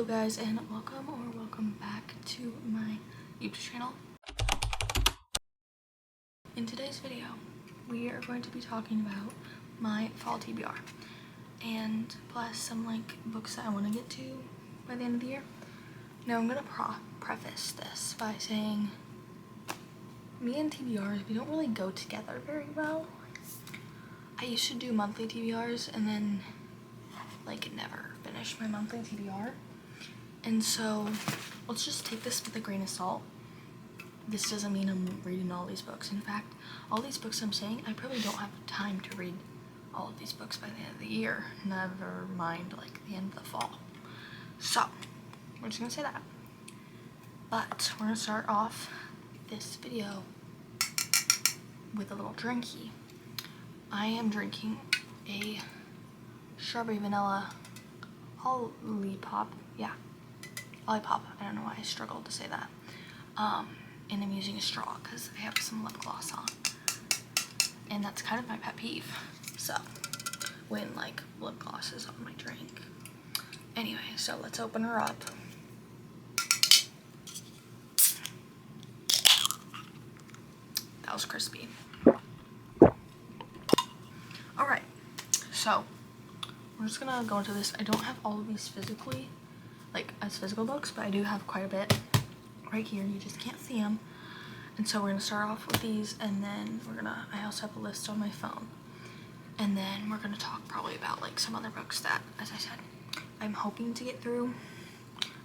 Hello guys, and welcome back to my YouTube channel. In today's video, we are going to be talking about my fall TBR and plus some books that I want to get to by the end of the year. Now I'm going to preface this by saying me and TBRs, we don't really go together very well. I used to do monthly TBRs and then never finish my monthly TBR. And so let's just take this with a grain of salt. This doesn't mean I'm reading all these books. In fact, all these books I'm saying, I probably don't have time to read all of these books by the end of the year. Never mind the end of the fall. So we're just gonna say that. But we're gonna start off this video with a little drinky. I am drinking a strawberry vanilla Olipop. Yeah, Olipop. I don't know why I struggled to say that. And I'm using a straw because I have some lip gloss on. And that's kind of my pet peeve. So, when lip gloss is on my drink. Anyway, so let's open her up. That was crispy. Alright, so we're just gonna go into this. I don't have all of these physically, as physical books, but I do have quite a bit right here. You just can't see them. And so we're gonna start off with these, and then I also have a list on my phone. And then we're gonna talk probably about some other books that, as I said, I'm hoping to get through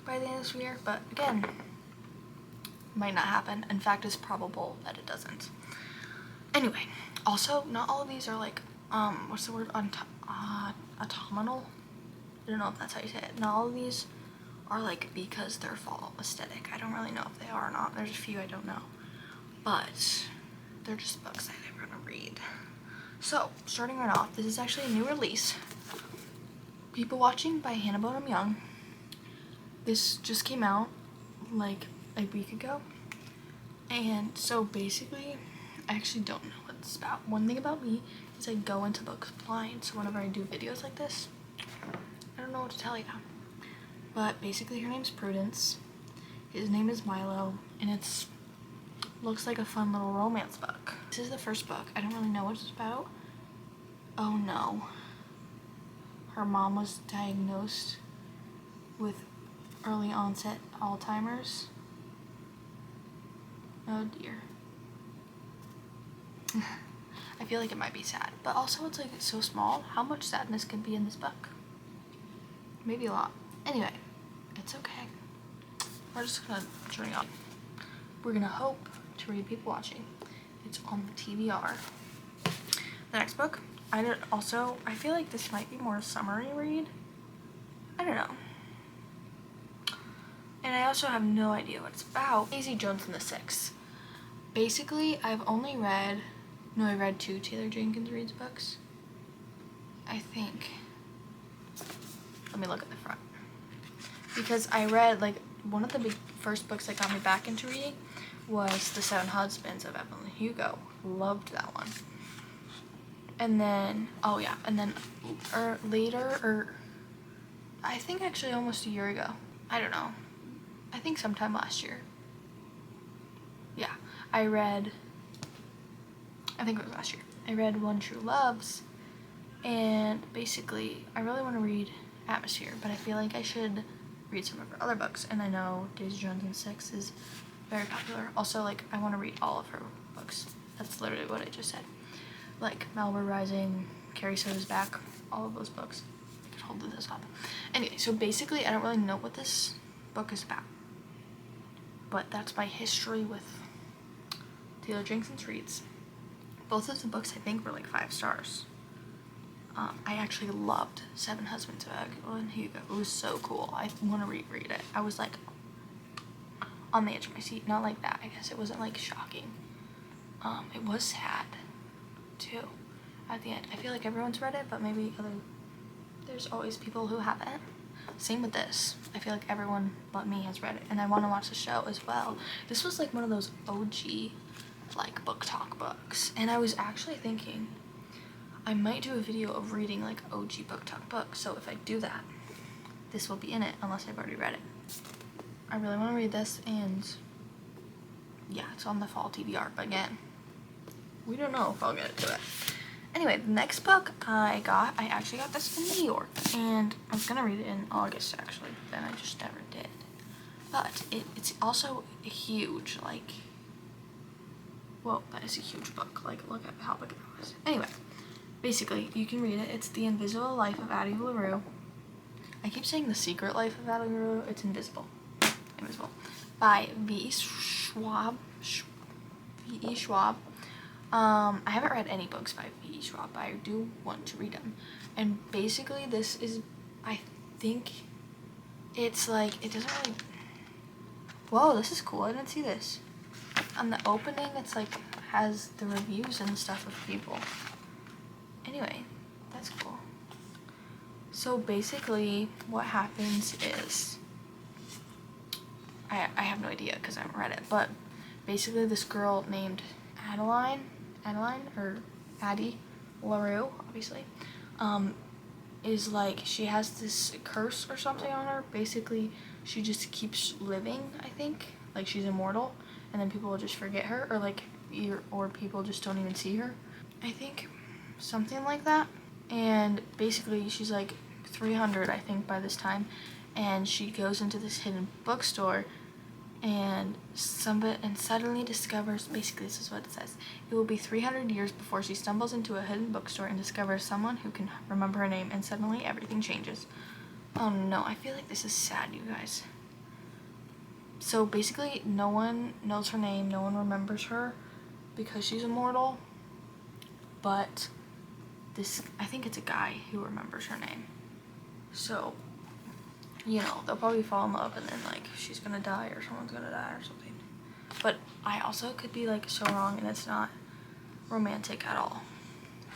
by the end of this year, but again, might not happen. In fact, it's probable that it doesn't. Anyway, also, not all of these are what's the word? Autumnal? I don't know if that's how you say it. Not all of these are because they're fall aesthetic. I don't really know if they are or not. There's a few I don't know. But they're just books that I'm gonna read. So, starting right off, this is actually a new release. People Watching by Hannah Bonham Young. This just came out a week ago. And so basically, I actually don't know what it's about. One thing about me is I go into books blind, so whenever I do videos like this, I don't know what to tell you. But basically her name's Prudence, his name is Milo, and it's looks like a fun little romance book. This is the first book. I don't really know what it's about. Oh no. Her mom was diagnosed with early onset Alzheimer's. Oh dear. I feel like it might be sad, but also it's so small. How much sadness could be in this book? Maybe a lot. Anyway, it's okay. We're just gonna drink up. We're gonna hope to read People Watching. It's on the TBR. The next book, I feel like this might be more a summary read. I don't know. And I also have no idea what it's about. Daisy Jones and the Six. Basically, I read 2 Taylor Jenkins Reid's books. I think. Let me look at the front. Because I read, one of the first books that got me back into reading was The Seven Husbands of Evelyn Hugo. Loved that one. And then, later, I think actually almost a year ago. I don't know. I think sometime last year. Yeah, I think it was last year. I read One True Loves, and basically, I really want to read Atmosphere, but I feel like I should read some of her other books, and I know Daisy Jones and Six is very popular. Also, I want to read all of her books. That's literally what I just said. Malibu Rising, Carrie Soda's Back, all of those books. I could hold this up. Anyway, so basically, I don't really know what this book is about, but that's my history with Taylor Jenkins Reid's. Both of the books, I think, were 5 stars. I actually loved Seven Husbands of Evelyn Hugo. It was so cool. I want to reread it. I was on the edge of my seat. Not like that, I guess. It wasn't shocking. It was sad too at the end. I feel like everyone's read it, but maybe there's always people who haven't. Same with this. I feel like everyone but me has read it, and I want to watch the show as well. This was one of those OG book talk books, and I was actually thinking I might do a video of reading OG book talk books. So if I do that, this will be in it unless I've already read it. I really want to read this, and yeah, it's on the fall TBR, but again, we don't know if I'll get to it. Anyway, the next book I actually got this in New York, and I was gonna read it in August actually, then I just never did. But it's also huge, like, whoa, that is a huge book. Like, look at how big it was. Anyway, basically, you can read it. It's The Invisible Life of Addie LaRue. I keep saying The Secret Life of Addie LaRue. It's Invisible. By V.E. Schwab. V.E. Schwab. I haven't read any books by V.E. Schwab, but I do want to read them. And basically, this is, I think, it's like, it doesn't really, whoa, this is cool. I didn't see this. On the opening, it's like, has the reviews and stuff of people. Anyway, that's cool. So basically, what happens is, I have no idea because I haven't read it, but basically this girl named Adeline, or Addie LaRue, obviously, is like, she has this curse or something on her. Basically, she just keeps living, I think. Like, she's immortal, and then people will just forget her, or like, or people just don't even see her. I think, something like that. And basically, she's like 300, I think, by this time, and she goes into this hidden bookstore, and suddenly discovers, basically this is what it says, it will be 300 years before she stumbles into a hidden bookstore and discovers someone who can remember her name, and suddenly everything changes. Oh no, I feel like this is sad, you guys. So basically, no one knows her name, no one remembers her because she's immortal, but this, I think it's a guy who remembers her name. So, you know, they'll probably fall in love, and then like she's gonna die or someone's gonna die or something. But I also could be like so wrong and it's not romantic at all.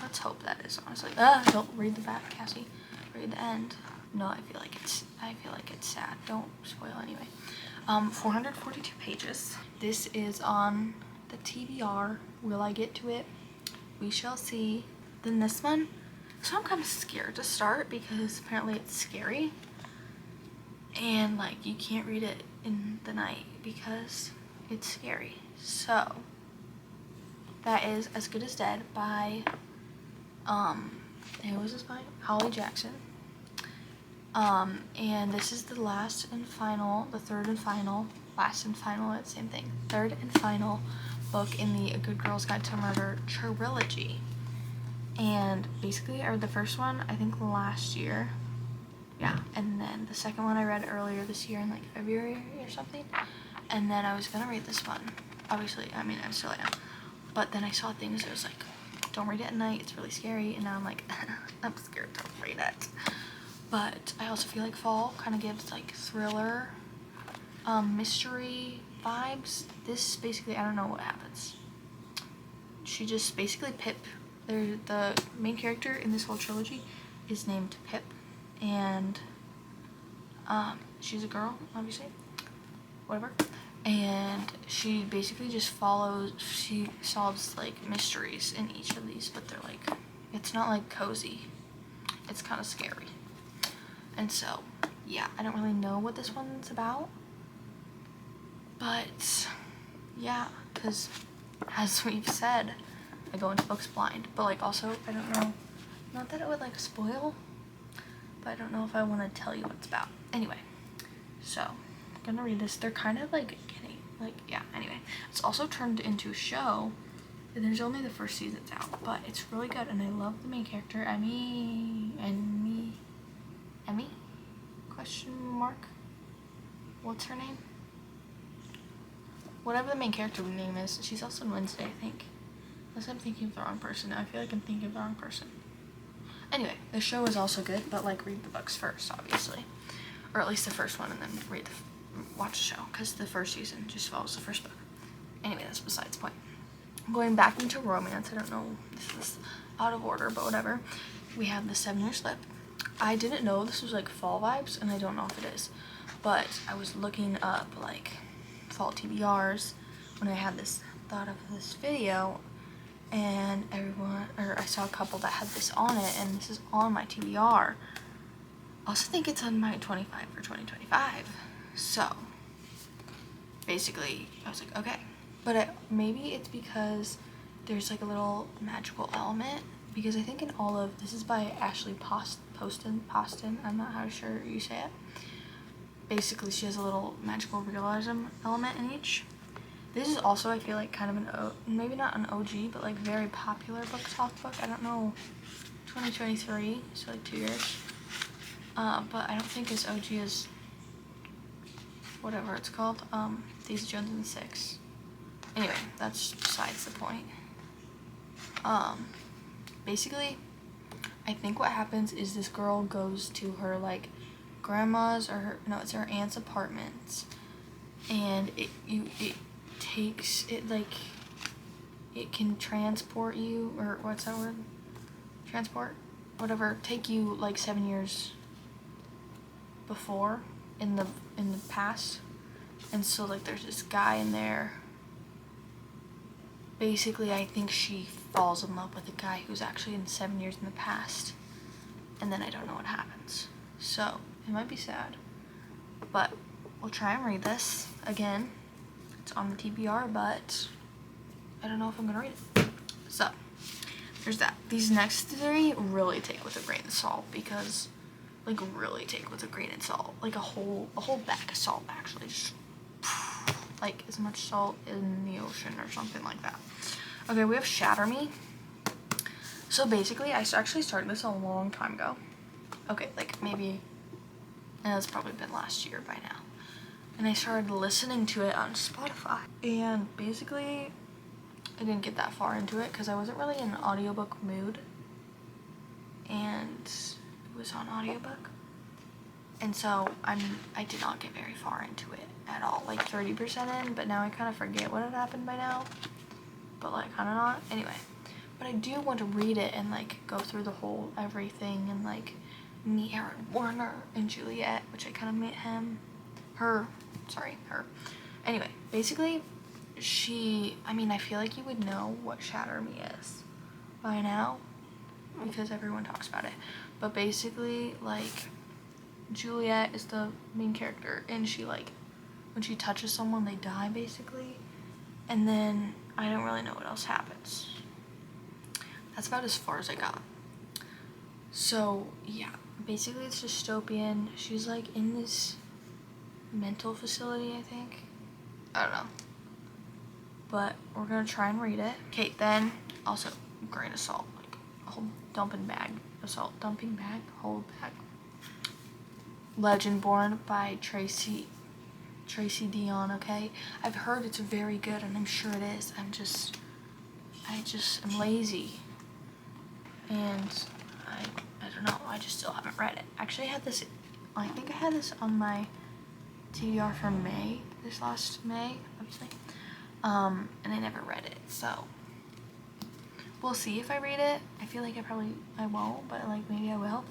Let's hope that is, honestly. Don't read the back, Cassie. Read the end. No, I feel like it's sad. Don't spoil anyway. 442 pages. This is on the TBR. Will I get to it? We shall see. Then this one. So I'm kind of scared to start because apparently it's scary. And like, you can't read it in the night because it's scary. So that is As Good as Dead by who was this by? Holly Jackson. And this is the third and final, same thing. Third and final book in the A Good Girl's Guide to Murder trilogy. And basically, I read the first one, I think last year. Yeah, and then the second one I read earlier this year in like February or something. And then I was gonna read this one. Obviously, I mean, I still am. But then I saw things that was like, don't read it at night, it's really scary. And now I'm like, I'm scared to read it. But I also feel like fall kind of gives like thriller, mystery vibes. This basically, I don't know what happens. She just basically, Pip, the main character in this whole trilogy is named Pip. And she's a girl, obviously, whatever, and she basically just she solves like mysteries in each of these, but they're like, it's not like cozy, it's kind of scary. And so yeah, I don't really know what this one's about, but yeah, because as we've said, I go into books blind, but like also I don't know, not that it would like spoil, but I don't know if I want to tell you what it's about. Anyway, so I'm gonna read this. They're kind of like getting, like, yeah, anyway. It's also turned into a show, and there's only the first season's out, but it's really good, and I love the main character, Emmy, question mark? What's her name? Whatever the main character name is. She's also in Wednesday, I think. Unless I'm thinking of the wrong person. I feel like I'm thinking of the wrong person. Anyway, the show is also good, but like, read the books first, obviously, or at least the first one, and then watch the show, because the first season just follows the first book. Anyway, that's besides the point. Going back into romance, I don't know, this is out of order, but whatever. We have The 7-Year Slip. I didn't know this was like fall vibes, and I don't know if it is, but I was looking up like fall TBRs when I had this thought of this video. And I saw a couple that had this on it, and this is on my TBR. I also think it's on my 25 for 2025. So basically I was like, okay. But maybe it's because there's like a little magical element, because I think in all of this is by Ashley Poston, I'm not how sure you say it. Basically she has a little magical realism element in each. This is also, I feel like, kind of maybe not an OG, but like very popular BookTok book. I don't know, 2023, so like 2 years. But I don't think as OG as whatever it's called, Daisy Jones and the Six. Anyway, that's besides the point. Basically, I think what happens is this girl goes to her like grandma's or it's her aunt's apartments, and it can transport you, or what's that word? Transport? Whatever, take you like 7 years before in the past. And so like there's this guy in there. Basically I think she falls in love with a guy who's actually in 7 years in the past, and then I don't know what happens. So it might be sad, but we'll try and read this again. It's on the TBR, but I don't know if I'm gonna read it. So there's that. These next 3 really take with a grain of salt, because like really take with a grain of salt, like a whole bag of salt actually, just like as much salt in the ocean or something like that. Okay, we have Shatter Me. So basically I actually started this a long time ago. Okay, like maybe, and it's probably been last year by now. And I started listening to it on Spotify. And basically I didn't get that far into it because I wasn't really in an audiobook mood. And it was on audiobook. And so I did not get very far into it at all, like 30% in, but now I kind of forget what had happened by now. But like kind of not. Anyway, but I do want to read it and like go through the whole everything and like meet Aaron Warner and Juliet, which I kind of met her. Anyway, basically I feel like you would know what Shatter Me is by now because everyone talks about it. But basically, like, Juliet is the main character, and she, like, when she touches someone, they die, basically. And then I don't really know what else happens. That's about as far as I got. So, yeah, basically it's dystopian. She's, like, in this mental facility, I think. I don't know. But we're gonna try and read it. Okay, then also grain of salt, like a whole dumping bag of salt. Whole bag. Legendborn by Tracy Deonn, okay? I've heard it's very good, and I'm sure it is. I just am lazy. And I don't know, I just still haven't read it. Actually, I think I had this on my TBR from May, this last May, obviously. And I never read it, so we'll see if I read it. I feel like I won't, but like maybe I will.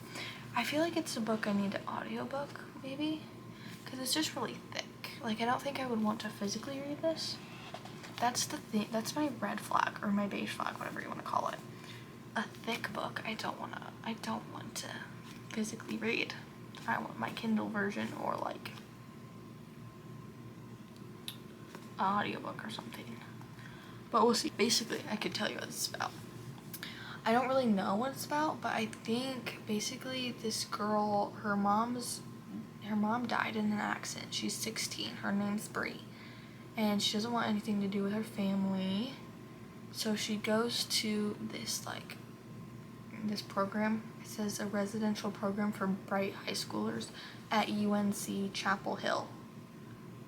I feel like it's a book I need to audiobook, maybe, because it's just really thick. Like, I don't think I would want to physically read this. That's the thing. That's my red flag, or my beige flag, whatever you want to call it. A thick book, I don't want to physically read. I want my Kindle version, or like an audiobook or something. But we'll see. Basically, I could tell you what it's about. I don't really know what it's about, but I think basically this girl, her mom died in an accident. She's 16. Her name's Bree. And she doesn't want anything to do with her family. So she goes to this program. It says a residential program for bright high schoolers at UNC Chapel Hill.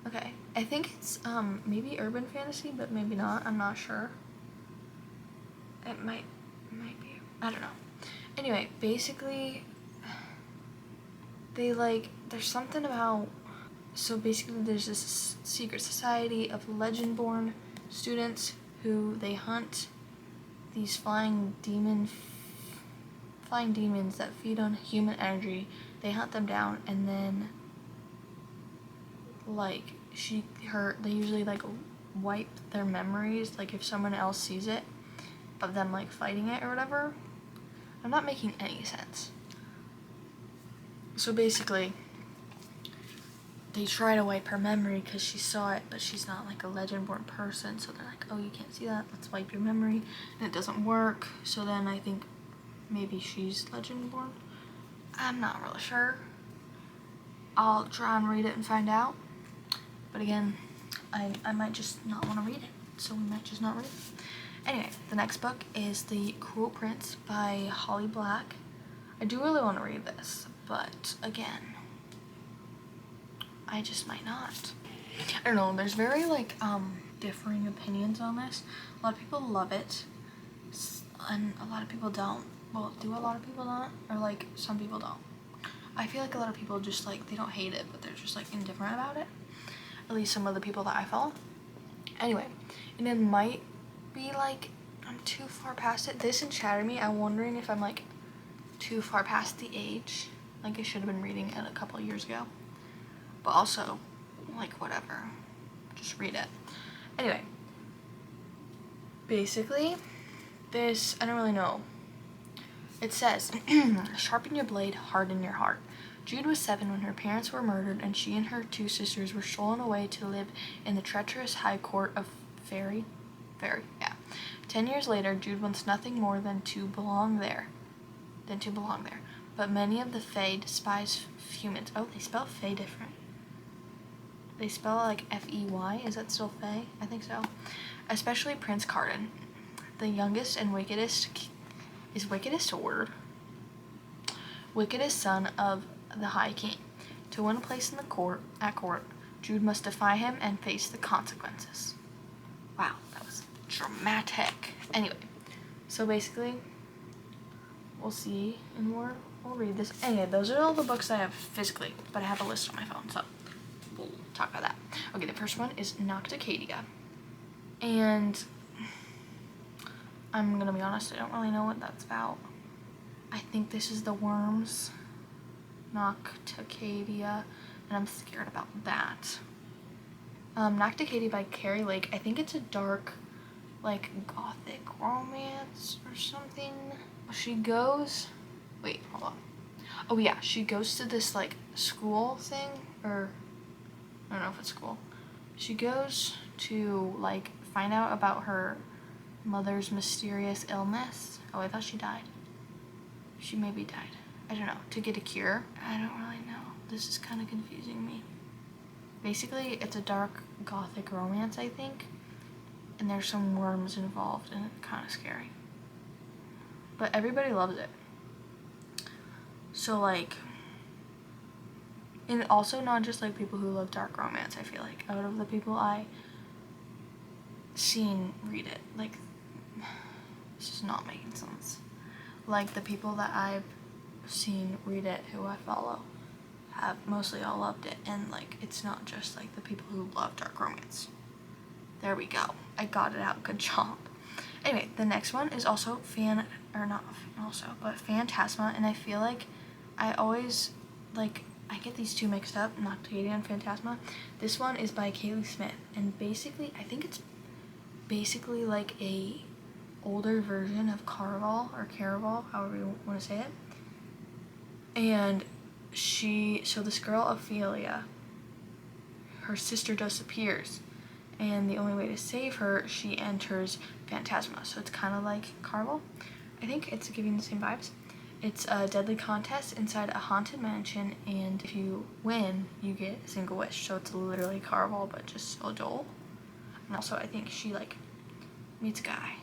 Okay, I think it's maybe urban fantasy, but maybe not. I'm not sure. It might be. I don't know. Anyway, basically, there's something about. So basically, there's this secret society of Legendborn students who they hunt these flying demons that feed on human energy. They hunt them down, and then they usually wipe their memories, like if someone else sees it, of them fighting it or whatever. I'm not making any sense. So basically, they try to wipe her memory because she saw it, but she's not like a Legendborn person. So they're like, oh, you can't see that. Let's wipe your memory. And it doesn't work. So then I think maybe she's Legendborn. I'm not really sure. I'll try and read it and find out. But again, I might just not want to read it. So we might just not read it. Anyway, the next book is The Cruel Prince by Holly Black. I do really want to read this, but again, I just might not. I don't know, there's very like differing opinions on this. A lot of people love it, and a lot of people don't. Well, do a lot of people not? Or like some people don't? I feel like a lot of people just like, they don't hate it, but they're just like indifferent about it. At least some of the people that I follow. Anyway, and it might be like I'm too far past it. This and Shatter Me, I'm wondering if I'm like too far past the age. Like I should have been reading it a couple of years ago. But also, like whatever. Just read it. Anyway. Basically, this, I don't really know. It says, sharpen your blade, harden your heart. Jude was 7 when her parents were murdered, and she and her 2 sisters were stolen away to live in the treacherous high court of Fairy, yeah. 10 years later, Jude wants nothing more than to belong there. But many of the Fae despise humans. Oh, they spell Fae different. They spell like F-E-Y. Is that still Fae? I think so. Especially Prince Cardan, the youngest and wickedest. Is wickedest a word? Wickedest son of the High King. To win a place in the court, Jude must defy him and face the consequences. Wow, that was dramatic. Anyway, so basically, we'll see, and we'll read this. Anyway, those are all the books I have physically, but I have a list on my phone, so we'll talk about that. Okay, the first one is Nocticadia, and I'm gonna be honest, I don't really know what that's about. I think this is the worms, Nocticadia, and I'm scared about that. Nocticadia by Carrie Lake. I think it's a dark, like, gothic romance or something. She goes, wait, hold on. Oh yeah, she goes to this, like, school thing, or, I don't know if it's school. She goes to, like, find out about her mother's mysterious illness. Oh, I thought she died. She maybe died. I don't know. To get a cure? I don't really know. This is kind of confusing me. Basically, it's a dark gothic romance, I think. And there's some worms involved, and it's kind of scary. But everybody loves it. So, like, and also not just, like, people who love dark romance, I feel like. Out of the people I seen read it, like, this is not making sense. Like, the people that I've seen read it, who I follow, have mostly all loved it. And, like, it's not just, like, the people who love dark romance. There we go. I got it out. Good job. Anyway, the next one is also Phantasma, and I feel like I always, like, I get these two mixed up, Nocticadia and Phantasma. This one is by Kaylee Smith, and basically, I think it's basically like a older version of Caraval, however you want to say it. And so this girl, Ophelia, her sister disappears, and the only way to save her, she enters Phantasma. So it's kind of like Caraval. I think it's giving the same vibes. It's a deadly contest inside a haunted mansion, and if you win, you get a single wish. So it's literally Caraval, but just adult. And also, I think she, like, meets a guy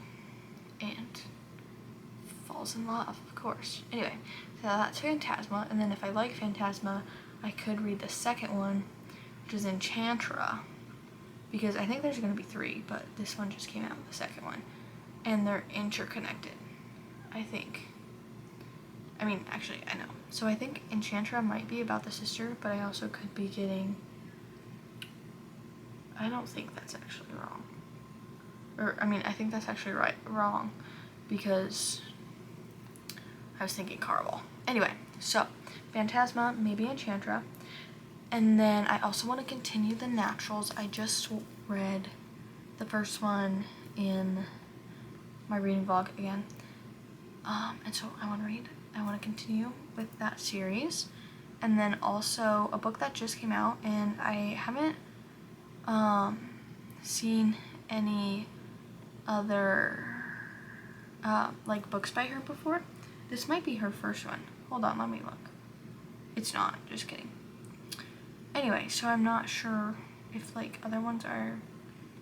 and falls in love, of course. Anyway, so that's Phantasma, and then if I like Phantasma, I could read the second one, which is Enchantra, because I think there's going to be 3, but this one just came out, the second one, and they're interconnected, I think. I mean, actually, I know. So I think Enchantra might be about the sister, but I also could be getting, I don't think that's actually wrong. Or, I mean, I think that's actually wrong, because I was thinking Caraval. Anyway, so, Phantasma, maybe Enchantra, and then I also want to continue the naturals. I just read the first one in my reading vlog again, and so I want to continue with that series, And then also a book that just came out, and I haven't seen any other like books by her before. This might be her first one. Hold on, let me look. It's not, just kidding. Anyway, so I'm not sure if like other ones are,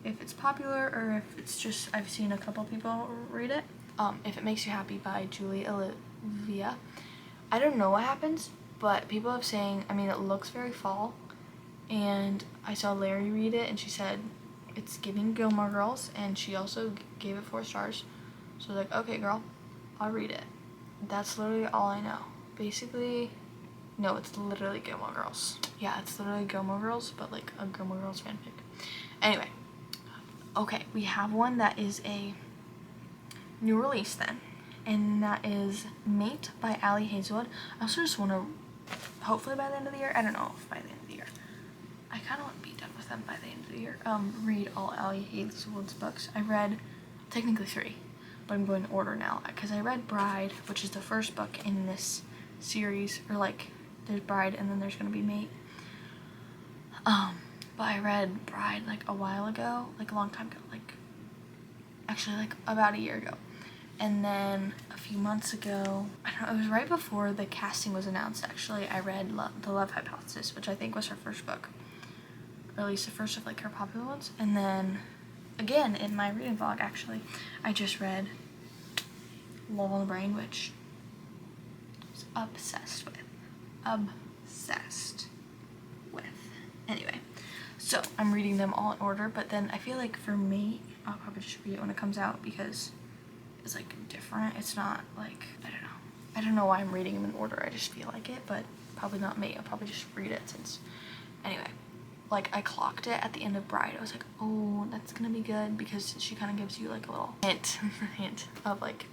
if it's popular or if it's just I've seen a couple people read it. If It Makes You Happy by Julie Olivia. I don't know what happens, but people have saying, I mean, it looks very fall, and I saw Larry read it and she said it's giving Gilmore Girls, and she also gave it 4 stars. So I was like, okay girl, I'll read it. That's literally all I know. Basically, no, it's literally Gilmore Girls. Yeah, it's literally Gilmore Girls, but like a Gilmore Girls fanfic. Anyway, okay, we have one that is a new release then, and that is Mate by Ali Hazelwood. I also just want to, hopefully by the end of the year, I don't know if by the end of the year, I kind of want to be done with them by the end of the year, read all Ali Hazelwood's books. I read technically 3, but I'm going to order now, because I read Bride, which is the first book in this series, or like, there's Bride and then there's going to be Mate. But I read Bride like a while ago, like a long time ago, like actually like about a year ago. And then a few months ago, I don't know, it was right before the casting was announced actually, I read The Love Hypothesis, which I think was her first book, or at least the first of like her popular ones. And then again in my reading vlog actually, I just read Love on the Brain, which I was obsessed with. Anyway, so I'm reading them all in order, but then I feel like for me, I'll probably just read it when it comes out because it's like different. It's not like, I don't know why I'm reading them in order. I just feel like it, but probably not me. I'll probably just read it since, anyway, like I clocked it at the end of Bride. I was like, oh, that's gonna be good, because she kind of gives you like a little hint of like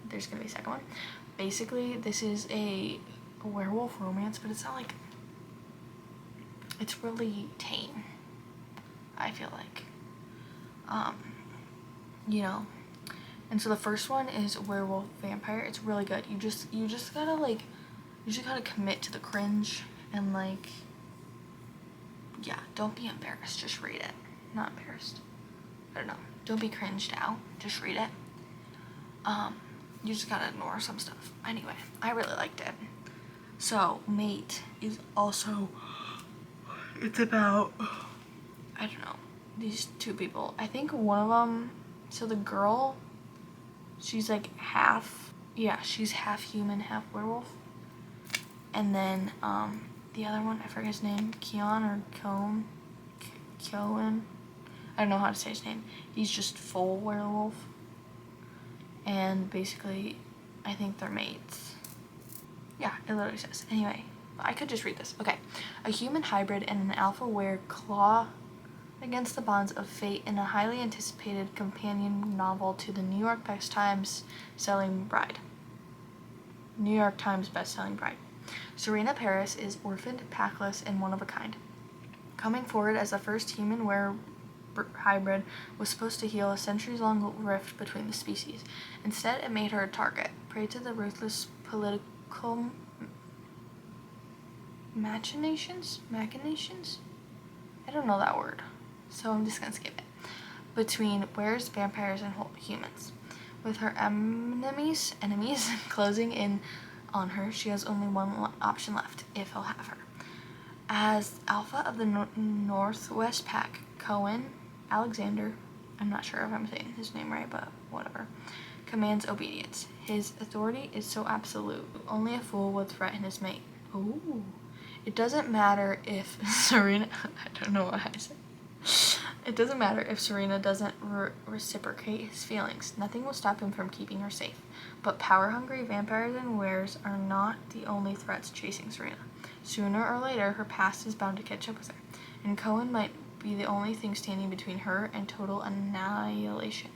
there's gonna be a second one. Basically, this is a werewolf romance, but it's not like, it's really tame, I feel like, you know. And so the first one is Werewolf Vampire. It's really good. You just gotta like, you just gotta commit to the cringe, and like, yeah, don't be embarrassed, just read it. Not embarrassed, I don't know, don't be cringed out, just read it. You just gotta ignore some stuff. Anyway, I really liked it. So Mate is also, it's about, I don't know, these 2 people. I think one of them, so the girl, she's like half, yeah, she's half human, half werewolf. And then the other one, I forget his name, Keon or Cohen, I don't know how to say his name. He's just full werewolf. And basically, I think they're mates. Yeah, it literally says. Anyway, I could just read this. Okay. A human hybrid and an alpha were claw against the bonds of fate in a highly anticipated companion novel to the New York Times bestselling Bride. New York Times bestselling Bride. Serena Paris is orphaned, packless, and one of a kind. Coming forward as the first human hybrid was supposed to heal a centuries-long rift between the species. Instead, it made her a target, prey to the ruthless political machinations? I don't know that word, so I'm just gonna skip it. Between wares, vampires, and humans. With her enemies closing in on her, she has only one option left, if he'll have her. As alpha of the Northwest Pack, Cohen Alexander, I'm not sure if I'm saying his name right, but whatever, commands obedience. His authority is so absolute, only a fool would threaten his mate. Ooh. It doesn't matter if Serena, I don't know what I said. It doesn't matter if Serena doesn't reciprocate his feelings. Nothing will stop him from keeping her safe. But power-hungry vampires and wares are not the only threats chasing Serena. Sooner or later, her past is bound to catch up with her, and Cohen might be the only thing standing between her and total annihilation.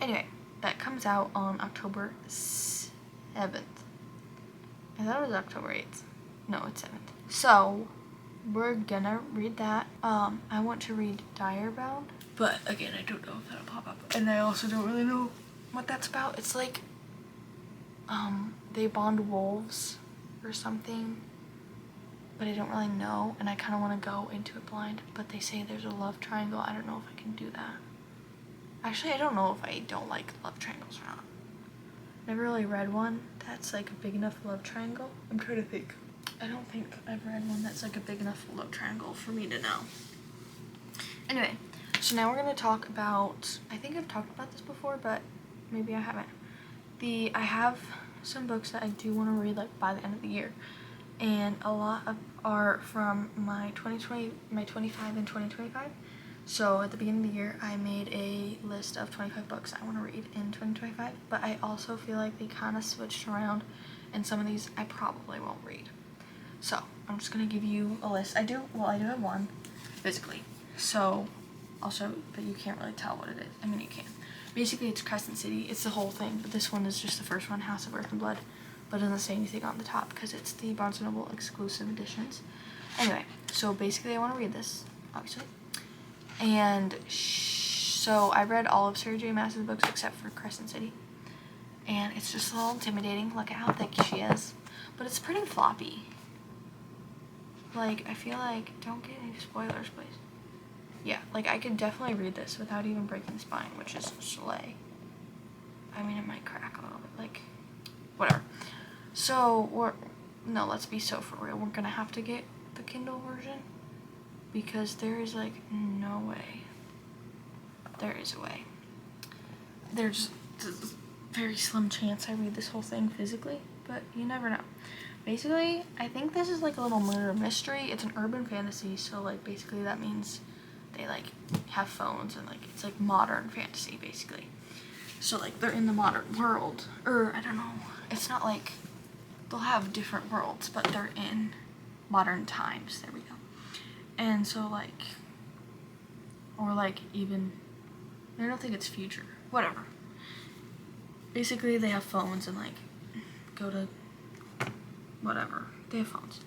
Anyway, that comes out on October 7th. I thought it was October 8th. No, it's 7th. So, we're gonna read that. I want to read Direbound, but again, I don't know if that'll pop up. And I also don't really know what that's about. It's like, they bond wolves or something. but I don't really know, and I kind of want to go into it blind, but they say there's a love triangle. I don't know if I can do that. Actually, I don't know if I don't like love triangles or not. Never really read one that's like a big enough love triangle. I'm trying to think. I don't think I've read one that's like a big enough love triangle for me to know. Anyway, so now we're going to talk about, I think I've talked about this before, but maybe I haven't. I have some books that I do want to read like by the end of the year, and a lot of are from my 2020, my 25 and 2025. So at the beginning of the year, I made a list of 25 books I want to read in 2025, but I also feel like they kind of switched around, and some of these I probably won't read. So I'm just going to give you a list. I do have one physically, so also, but you can't really tell what it is. I mean, you can. Basically, it's Crescent City. It's the whole thing, but this one is just the first one, House of Earth and Blood, but it doesn't say anything on the top because it's the Barnes & Noble exclusive editions. Anyway, so basically I want to read this, obviously. And so I read all of Sarah J. Maas's books except for Crescent City. And it's just a little intimidating. Look at how thick she is. But it's pretty floppy. Like, I feel like, don't get any spoilers, please. Yeah, like I could definitely read this without even breaking spine, which is slay. I mean, it might crack a little bit, like, whatever. So, let's be so for real. We're gonna have to get the Kindle version because there is, like, no way. There is a way. There's a very slim chance I read this whole thing physically, but you never know. Basically, I think this is, like, a little murder mystery. It's an urban fantasy, so, like, basically that means they, like, have phones and, like, it's, like, modern fantasy, basically. So, like, they're in the modern world, or, I don't know, it's not, like, they'll have different worlds, but they're in modern times, there we go. And so, like, or, like, even, I don't think it's future, whatever. Basically, they have phones and, like, go to whatever, they have phones.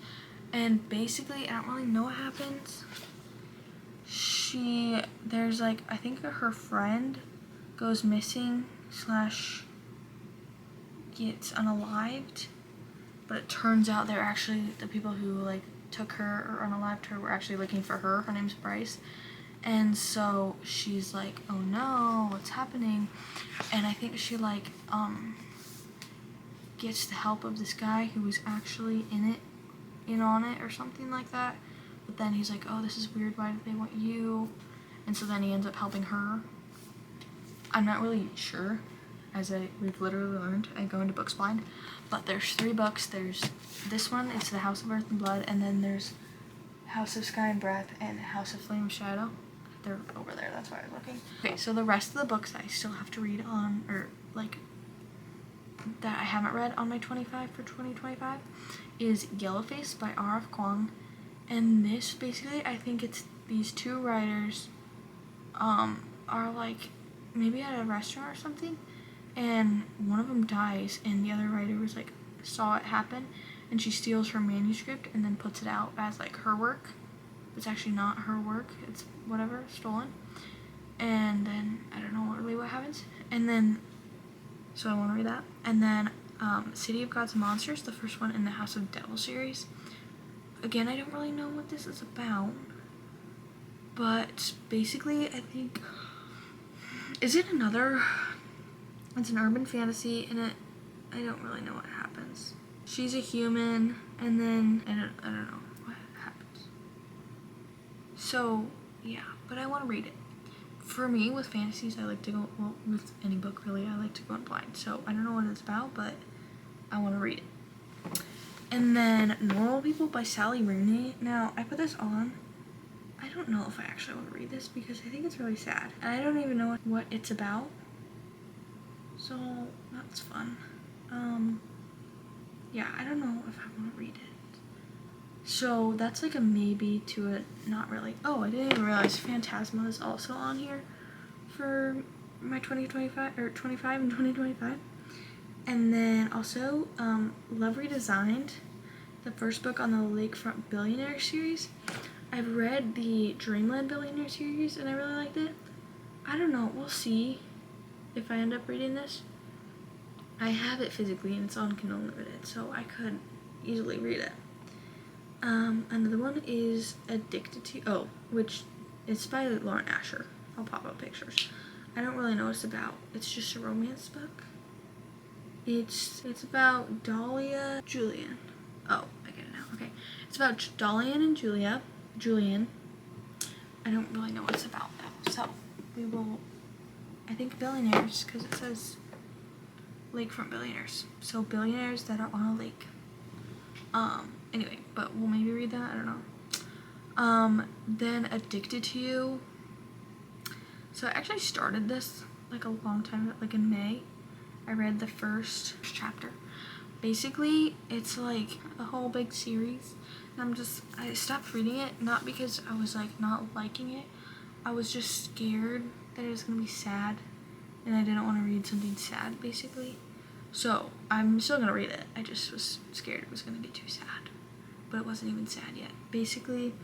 And basically, I don't really know what happens. There's, like, I think her friend goes missing / gets unalived, but it turns out they're actually, the people who, like, took her or unalived her were actually looking for her. Her name's Bryce. And so she's like, oh no, what's happening? And I think she, like, gets the help of this guy who was actually in on it or something like that. But then he's like, oh, this is weird, why did they want you? And so then he ends up helping her. I'm not really sure, as we've literally learned, I go into books blind. But there's 3 books. There's this one, it's the House of Earth and Blood, and then there's House of Sky and Breath and House of Flame and Shadow. They're over there, that's why I was looking. Okay, so the rest of the books that I still have to read on, or like, that I haven't read on my 25 for 2025 is Yellowface by R.F. Kuang. And this, basically, I think it's these 2 writers are, like, maybe at a restaurant or something, and one of them dies, and the other writer was, like, saw it happen, and she steals her manuscript and then puts it out as, like, her work. It's actually not her work, it's whatever, stolen. And then, I don't know really what happens. And then, so I want to read that. And then, City of Gods and Monsters, the first one in the House of Devil series. Again, I don't really know what this is about, but basically, I think, it's an urban fantasy, and I don't really know what happens. She's a human, and then, I don't know what happens. So, yeah, but I want to read it. For me, with fantasies, I like to go, well, with any book, really, I like to go in blind. So, I don't know what it's about, but I want to read it. And then Normal People by Sally Rooney. Now, I put this on. I don't know if I actually want to read this because I think it's really sad. And I don't even know what it's about. So, that's fun. Yeah, I don't know if I want to read it. So, that's like a maybe to a not really. Oh, I didn't even realize Phantasma is also on here for my 2025, or 25 and 2025. And then also, Love Redesigned, the first book on the Lakefront Billionaire series. I've read the Dreamland Billionaire series and I really liked it. I don't know, we'll see if I end up reading this. I have it physically and it's on Kindle Unlimited, so I could easily read it. Another one is Addicted to, oh, which is by Lauren Asher. I'll pop up pictures. I don't really know what it's about. It's just a romance book. It's about Dahlia Julian. Oh, I get it now. Okay. It's about Dahlia and Julian. I don't really know what it's about though. So we will, I think billionaires, because it says lakefront billionaires. So billionaires that are on a lake. Anyway, but we'll maybe read that. I don't know. Then Addicted to You. So I actually started this like a long time, like in May. I read the first chapter. Basically, it's like a whole big series. And I stopped reading it, not because I was like not liking it. I was just scared that it was gonna be sad. And I didn't want to read something sad, basically. So I'm still gonna read it. I just was scared it was gonna be too sad. But it wasn't even sad yet. Basically,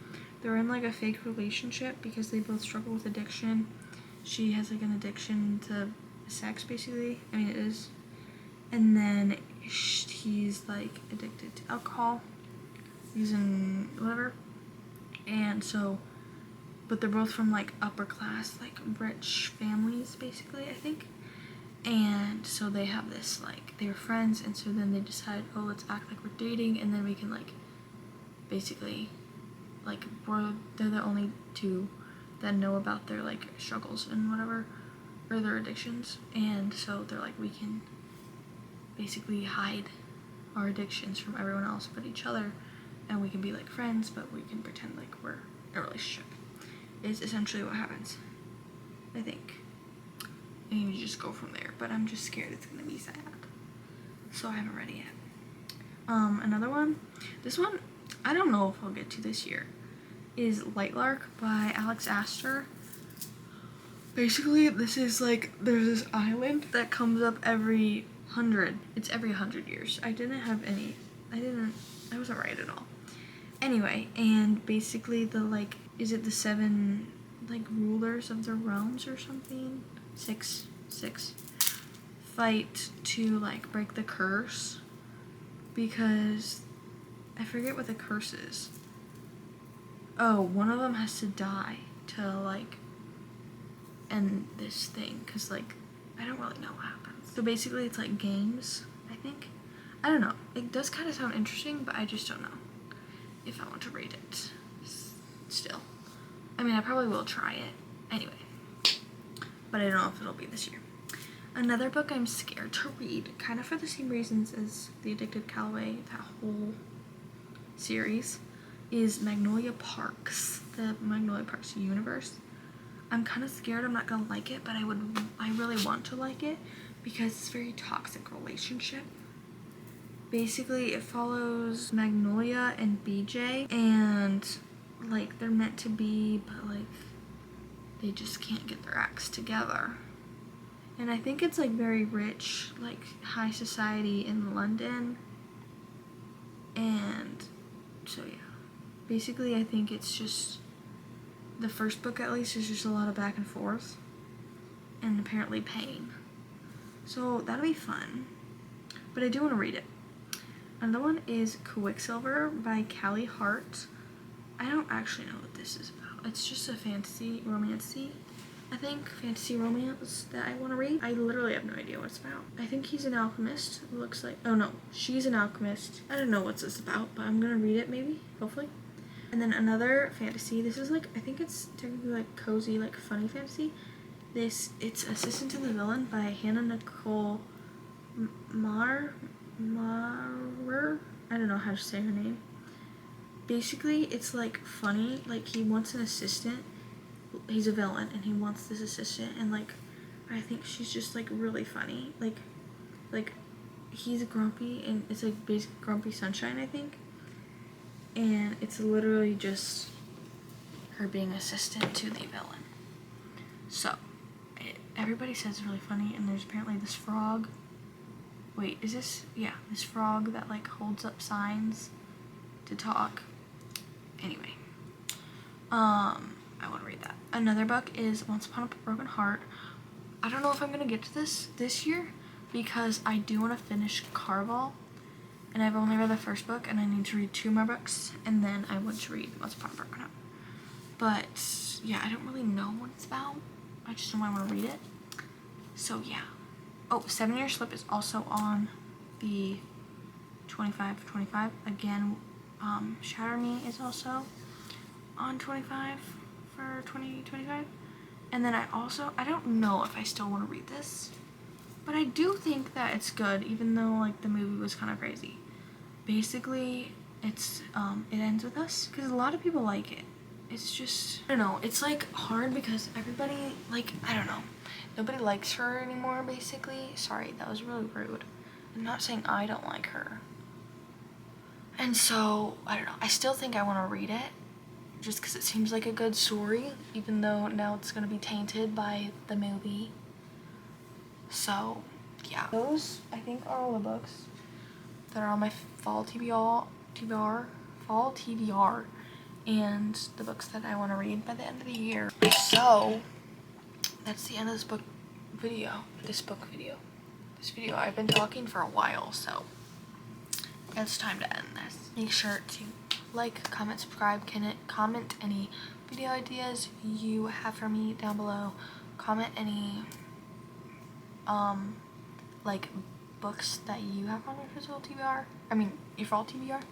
they're in like a fake relationship because they both struggle with addiction. She has like an addiction to sex, basically. I mean, it is. And then he's like addicted to alcohol, using whatever. And so, but they're both from like upper class, like rich families, basically, I think. And so they have this, like, they were friends, and so then they decide, oh, let's act like we're dating, and then we can, like, basically, like, they're the only two that know about their, like, struggles and whatever, or their addictions, and so they're like, we can basically hide our addictions from everyone else but each other, and we can be, like, friends, but we can pretend like we're in a relationship, is essentially what happens, I think. And you just go from there, but I'm just scared it's gonna be sad, so I haven't read it yet. Another one, this one I don't know if I'll get to this year, is Lightlark by Alex Astor. Basically, this is like, there's this island that comes up every 100 years. I wasn't right at all. Anyway, and basically is it the 7 like rulers of the realms or something? Six fight to like break the curse, because I forget what the curse is. Oh, one of them has to die to like end this thing, because like I don't really know what happens. So basically it's like games, I think. I don't know. It does kind of sound interesting, but I just don't know if I want to read it still. I mean, I probably will try it anyway, but I don't know if it'll be this year. Another book I'm scared to read, kind of for the same reasons as The Addicted Calloway, that whole series, is Magnolia Parks, the Magnolia Parks universe. I'm kind of scared I'm not gonna like it, but I really want to like it because it's a very toxic relationship. Basically, it follows Magnolia and BJ, and like they're meant to be, but like they just can't get their acts together. And I think it's like very rich, like high society in London. And so yeah, basically I think it's just, the first book at least is just a lot of back and forth and apparently pain. So that'll be fun, but I do want to read it. Another one is Quicksilver by Callie Hart. I don't actually know what this is about. It's just a fantasy romancy, I think, fantasy romance that I want to read. I literally have no idea what it's about. I think he's an alchemist, it looks like. Oh no, she's an alchemist. I don't know what's this about, but I'm gonna read it maybe, hopefully. And then another fantasy, this is like, I think it's technically like cozy, like funny fantasy. It's Assistant to the Villain by Hannah Nicole Maurer. I don't know how to say her name. Basically, it's like funny, like he wants an assistant. He's a villain and he wants this assistant, and like I think she's just like really funny. Like he's grumpy, and it's like basic Grumpy Sunshine, I think. And it's literally just her being assistant to the villain. So everybody says it's really funny, and there's apparently this frog. Wait, is this? Yeah, this frog that like holds up signs to talk. Anyway, I want to read that. Another book is Once Upon a Broken Heart. I don't know if I'm gonna get to this year because I do want to finish Caraval, and I've only read the first book, and I need to read 2 more books, and then I want to read Once Upon a Broken Heart. But yeah, I don't really know what it's about. I just know I want to read it. So yeah. Oh, 7 Year Slip is also on the 25/25. Again, Shatter Me is also on 25 for 2025. And then I don't know if I still want to read this, but I do think that it's good, even though like the movie was kind of crazy. Basically, it ends with us because a lot of people like it. It's just, I don't know, it's like hard because everybody, like, I don't know, nobody likes her anymore, basically. Sorry, that was really rude. I'm not saying I don't like her. And so, I don't know, I still think I want to read it just because it seems like a good story, even though now it's going to be tainted by the movie. So, yeah. Those, I think, are all the books that are on my fall TBR, and the books that I want to read by the end of the year. So, that's the end of this book video. This video. I've been talking for a while, so it's time to end this. Make sure to like, comment, subscribe, comment any video ideas you have for me down below. Comment any like books that you have on your physical TBR. I mean your fall TBR.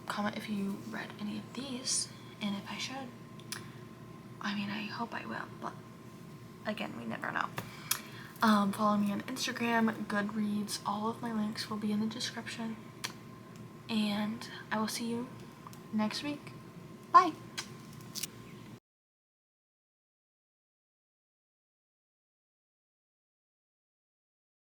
Comment if you read any of these and if I should. I mean, I hope I will, but again, we never know. Follow me on Instagram, Goodreads. All of my links will be in the description. And I will see you next week. Bye!